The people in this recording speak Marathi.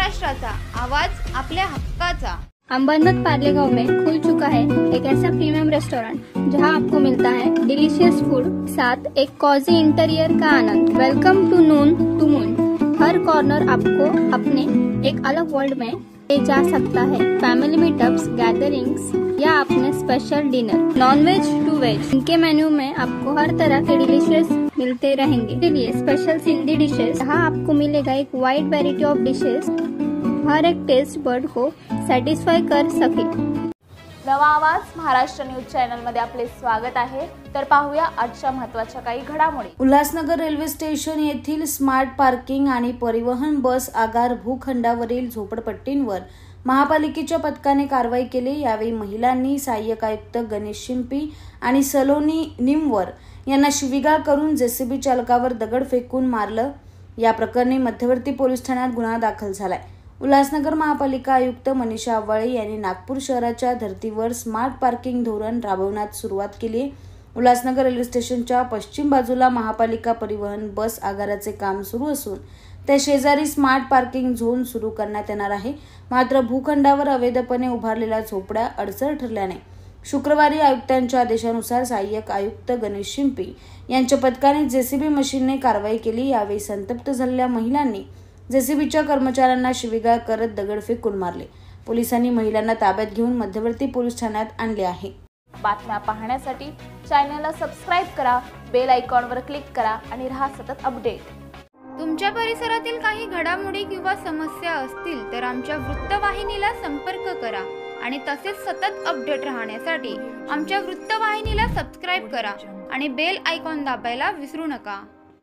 महाराष्ट्राचा आवाज आपल्या हक्काचा। अंबरनाथ पार्लेगांव में खुल चुका है एक ऐसा प्रीमियम रेस्टोरेंट जहां आपको मिलता है डिलीशियस फूड साथ एक कॉजी इंटीरियर का आनंद। Welcome to Noon to Moon. हर कॉर्नर आपको अपने एक अलग वर्ल्ड में ले जा सकता है। फैमिली मीटअप्स, गैदरिंग्स या अपने special dinner, non veg to veg, इनके मेन्यू में आपको हर तरह के डिलीशियस मिलते रहेंगे। इसलिए स्पेशल सिंधी डिशेस, जहाँ आपको मिलेगा एक वाइड वैरायटी ऑफ डिशेस, हर एक टेस्ट बर्ड को सॅटिस्फाय कर सके। नवा आवाज महाराष्ट्र न्यूज चॅनल मध्ये आपले स्वागत आहे। तर पाहूया आजच्या महत्त्वाच्या काही घडामोडी। उल्हासनगर रेल्वे स्टेशन येथील स्मार्ट पार्किंग आणि परिवहन बस आगार भूखंडावरील झोपडपट्टींवर महापालिकेच्या पथकाने कारवाई केली। यावेळी महिलांनी सहाय्यक आयुक्त गणेश शिंपी आणि सलोनी निमवर यांना शिवीगाळ करून जेसीबी चालकावर दगड फेकून मारलं। या प्रकरणी मध्यवर्ती पोलीस ठाण्यात गुन्हा दाखल झालाय। उल्हासनगर महापालिका आयुक्त मनीषा आव्वाळे यांनी नागपूर शहराच्या धर्तीवर स्मार्ट पार्किंग धोरण राबवण्यास सुरुवात केली। उल्हासनगर रेल्वे स्टेशनच्या पश्चिम बाजूला महापालिका परिवहन बस आगाराचे काम सुरू असून त्या शेजारी स्मार्ट पार्किंग झोन सुरू करण्यात येणार आहे। मात्र भूखंडावर अवैधपणे उभारलेल्या झोपड्या अडसर ठरल्याने शुक्रवारी आयुक्तांच्या आदेशानुसार सहाय्यक आयुक्त गणेश शिंपी यांच्या पथकाने जेसीबी मशीनने कारवाई केली। यावेळी संतप्त झालेल्या महिलांनी जेसीबीच्या कर्मचाऱ्यांना शिवीगाळ करत दगड फेकून मारले। पोलिसांनी महिलांना ताब्यात घेऊन मध्यवर्ती पोलीस ठाण्यात आणले आहे। बातम्या पाहण्यासाठी चॅनलला सबस्क्राइब करा, बेल आयकॉनवर क्लिक करा आणि रहा सतत अपडेट। तुमच्या परिसरातील काही घडामोडी किंवा समस्या असतील तर आमच्या वृत्तवाहिनीला संपर्क करा आणि तसेच सतत अपडेट राहण्यासाठी आमच्या वृत्तवाहिनीला सबस्क्राइब करा आणि बेल आयकॉन दाबायला विसरू नका।